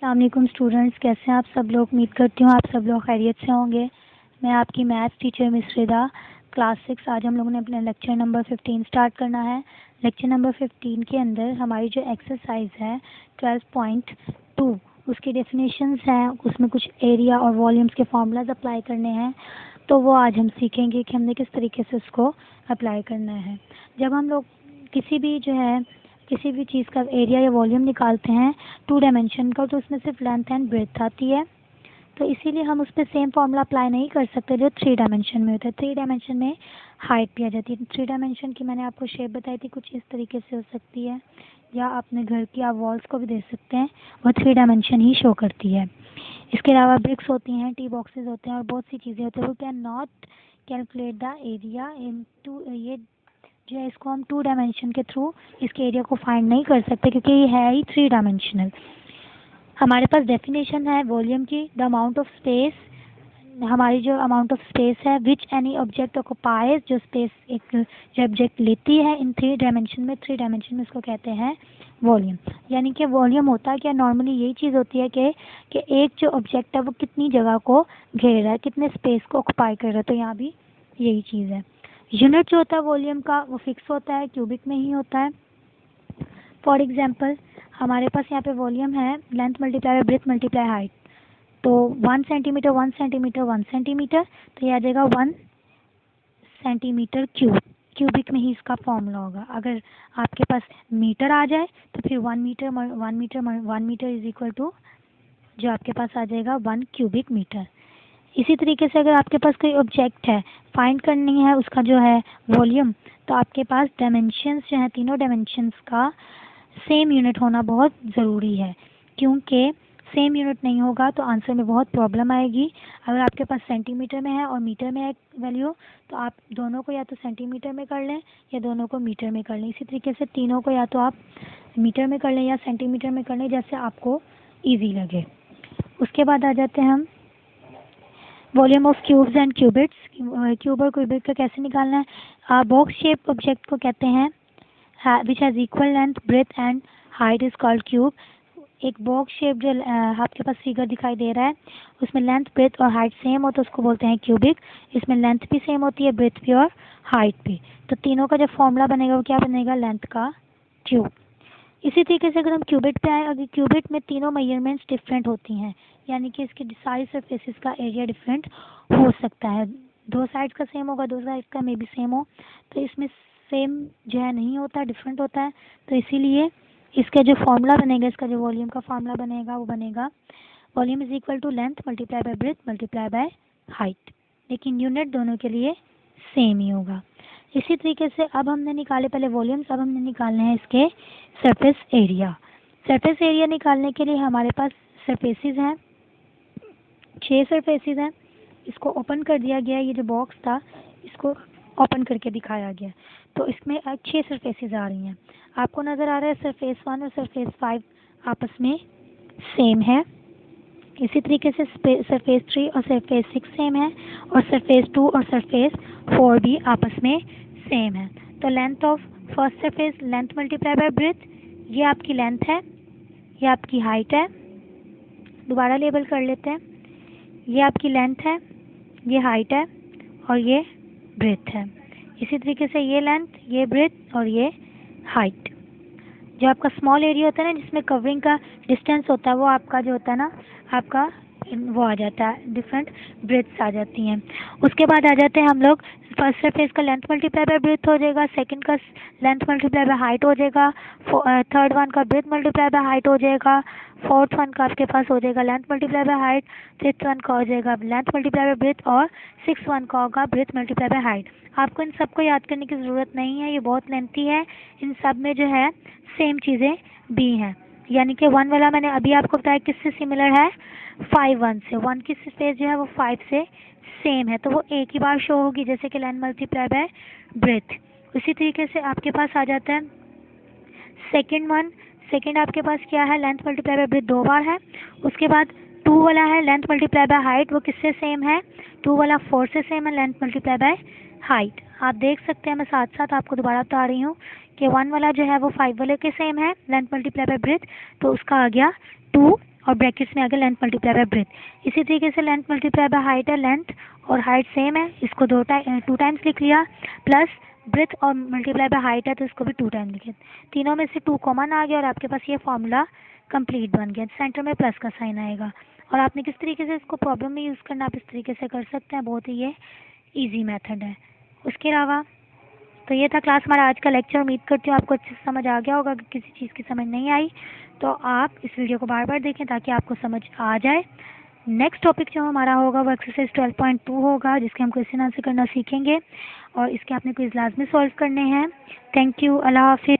अस्सलाम वालेकुम स्टूडेंट्स, कैसे हैं आप सब लोग। उम्मीद करती हूँ आप सब लोग खैरियत से होंगे। मैं आपकी मैथ्स टीचर मिस रिदा, क्लास 6। आज हम लोगों ने अपना लेक्चर नंबर 15 स्टार्ट करना है। लेक्चर नंबर 15 के अंदर हमारी जो एक्सरसाइज है 12.2 उसकी डेफिनेशंस हैं, उसमें कुछ एरिया और वॉल्यूम्स के फार्मूलाज अप्लाई करने हैं। तो वो आज हम सीखेंगे कि हमने किस तरीके से उसको अप्लाई करना है। जब हम लोग किसी भी चीज़ का एरिया या वॉल्यूम निकालते हैं 2 डायमेंशन का, तो उसमें सिर्फ लेंथ एंड ब्रेथ आती है। तो इसीलिए हम उस पर सेम फार्मूला अप्लाई नहीं कर सकते जो 3 डायमेंशन में होता है। 3 डायमेंशन में हाइट भी आ जाती है। 3 डायमेंशन की मैंने आपको शेप बताई थी, कुछ इस तरीके से हो सकती है, या अपने घर की आप वॉल्स को भी दे सकते हैं, वो 3 डायमेंशन ही शो करती है। इसके अलावा ब्रिक्स होती हैं, टी बॉक्सेस होते हैं और बहुत सी चीज़ें होती हैं। वो can not calculate the area in two, ये जो है इसको हम 2 डायमेंशन के थ्रू इसके एरिया को फाइंड नहीं कर सकते, क्योंकि ये है ही 3 डायमेंशनल। हमारे पास डेफिनेशन है वॉल्यूम की, द अमाउंट ऑफ स्पेस, हमारी जो अमाउंट ऑफ स्पेस है विच एनी ऑब्जेक्ट ऑक्युपाइज, जो स्पेस एक जो ऑब्जेक्ट लेती है इन 3 डायमेंशन में, 3 डायमेंशन में इसको कहते हैं वॉल्यूम। यानी कि वॉल्यूम होता क्या, नॉर्मली यही चीज़ होती है कि एक जो ऑब्जेक्ट है वो कितनी जगह को घेर रहा है, कितने स्पेस को ऑक्युपाई कर रहा है। तो यहाँ भी यही चीज़ है। यूनिट जो होता है वॉल्यूम का वो फिक्स होता है, क्यूबिक में ही होता है। फॉर एग्जांपल हमारे पास यहाँ पे वॉल्यूम है length multiply by breadth multiply height. तो 1 सेंटीमीटर 1 सेंटीमीटर 1 सेंटीमीटर, तो ये आ जाएगा 1 सेंटीमीटर क्यूब। क्यूबिक में ही इसका फॉर्मूला होगा। अगर आपके पास मीटर आ जाए तो फिर 1 मीटर इज इक्वल टू जो आपके पास आ जाएगा 1 क्यूबिक मीटर। इसी तरीके से अगर आपके पास कोई ऑब्जेक्ट है, फाइंड करनी है उसका जो है वॉल्यूम, तो आपके पास डायमेंशंस जो हैं, तीनों डायमेंशंस का सेम यूनिट होना बहुत ज़रूरी है, क्योंकि सेम यूनिट नहीं होगा तो आंसर में बहुत प्रॉब्लम आएगी। अगर आपके पास सेंटीमीटर में है और मीटर में है वैल्यू, तो आप दोनों को या तो सेंटीमीटर में कर लें या दोनों को मीटर में कर लें। इसी तरीके से तीनों को या तो आप मीटर में कर लें या सेंटीमीटर में कर लें, जैसे आपको ईजी लगे। उसके बाद आ जाते हैं हम volume of cubes and qubits. Cube और क्यूबिट का कैसे निकालना है। बॉक्स शेप ऑब्जेक्ट को कहते हैं which has equal length breadth and height is called cube. एक बॉक्स शेप जो आपके पास फिगर दिखाई दे रहा है उसमें लेंथ ब्रेथ और हाइट सेम हो तो उसको बोलते हैं क्यूबिक। इसमें लेंथ भी सेम होती है, ब्रेथ भी और हाइट भी। तो तीनों का जो फॉर्मूला बनेगा वो क्या बनेगा, लेंथ का क्यूब। इसी तरीके से अगर हम क्यूबिट पे आए, अगर क्यूबिट में तीनों मेजरमेंट्स डिफरेंट होती हैं, यानी कि इसके सारी सरफेसेस का एरिया डिफरेंट हो सकता है। 2 साइड्स का सेम होगा, 2 साइड्स का मे बी सेम हो, तो इसमें सेम जो है नहीं होता, डिफरेंट होता है। तो इसीलिए इसका जो फॉर्मूला बनेगा, इसका जो वॉल्यूम का फॉर्मूला बनेगा वो बनेगा volume is equal to length multiply by breadth multiply by height, लेकिन यूनिट दोनों के लिए सेम ही होगा। इसी तरीके से अब हमने निकाले पहले वॉल्यूम्स, अब हमने निकालने हैं इसके सरफेस एरिया। सरफेस एरिया निकालने के लिए हमारे पास सरफेसेस हैं, 6 सरफेसेस हैं। इसको ओपन कर दिया गया, ये जो बॉक्स था इसको ओपन करके दिखाया गया, तो इसमें 6 सरफेसेस आ रही हैं। आपको नज़र आ रहा है सरफेस 1 और सरफेस 5 आपस में सेम है। इसी तरीके से सरफेस 3 और सरफेस 6 सेम है, और सरफेस 2 और सरफेस 4 भी आपस में सेम है। तो length of first surface, length multiply by breath, ये आपकी लेंथ है, ये आपकी हाइट है। दोबारा लेबल कर लेते हैं, ये आपकी लेंथ है, ये हाइट है और ये ब्रेथ है। इसी तरीके से ये लेंथ, ये ब्रेथ और ये हाइट। जो आपका स्मॉल एरिया होता है ना, जिसमें कवरिंग का डिस्टेंस होता है, वो आपका जो होता है ना आपका वो आ जाता है, डिफरेंट ब्रेथ्स आ जाती हैं। उसके बाद आ जाते हैं हम लोग, फर्स्ट सरफेस का लेंथ मल्टीप्लाई बाय ब्रेथ हो जाएगा, सेकंड का लेंथ मल्टीप्लाई बाय हाइट हो जाएगा, थर्ड वन का ब्रेथ मल्टीप्लाई बाय हाइट हो जाएगा, फोर्थ वन का आपके पास हो जाएगा length multiply by height, fifth one का हो जाएगा लेंथ मल्टीप्लाई बाय ब्रेथ, और सिक्स वन का होगा ब्रेथ मल्टीप्लाई बाय हाइट। आपको इन सबको याद करने की ज़रूरत नहीं है, ये बहुत लेंथी है। इन सब में जो है सेम चीज़ें भी हैं, यानी कि 1 वाला मैंने अभी आपको बताया किससे सिमिलर है, 5 1 से। 1 की स्पेस जो है वो 5 से सेम है, तो वो एक ही बार शो होगी, जैसे कि लेंथ मल्टीप्लाई बाय ब्रेथ। उसी तरीके से आपके पास आ जाता है सेकंड वन। सेकंड आपके पास क्या है, लेंथ मल्टीप्लाई बाय ब्रेथ 2 बार है। उसके बाद 2 वाला है लेंथ मल्टीप्लाई बाय हाइट, वो किससे सेम है, 2 वाला 4 से सेम है, लेंथ मल्टीप्लाई बाय हाइट। आप देख सकते हैं, मैं साथ साथ आपको दोबारा बता रही हूँ कि 1 वाला जो है वो 5 वाले के सेम है, लेंथ मल्टीप्लाई बाय ब्रेथ, तो उसका आ गया 2, और ब्रैकेट्स में आ गया लेंथ मल्टीप्लाई बाय ब्रेथ। इसी तरीके से लेंथ मल्टीप्लाई बाय हाइट है, लेंथ और हाइट सेम है, इसको 2 टाइम्स लिख लिया, प्लस ब्रेथ और मल्टीप्लाई बाय हाइट है तो इसको भी 2 टाइम लिखे। तीनों में से 2 कॉमन आ गया और आपके पास ये फॉर्मूला कंप्लीट बन गया। सेंटर में प्लस का साइन आएगा। और आपने किस तरीके से इसको प्रॉब्लम में यूज़ करना, आप इस तरीके से कर सकते हैं, बहुत ही ये ईजी मेथड है। उसके अलावा तो ये था क्लास हमारा आज का लेक्चर। उम्मीद करती हूँ आपको अच्छे से समझ आ गया होगा। अगर किसी चीज़ की समझ नहीं आई तो आप इस वीडियो को बार बार देखें ताकि आपको समझ आ जाए। नेक्स्ट टॉपिक जो हमारा होगा वो एक्सरसाइज 12.2 होगा, जिसके हम क्वेश्चन आंसर करना सीखेंगे और इसके आपने क्विज लाजमी सॉल्व करने हैं। थैंक यू, अल्लाह हाफिज़।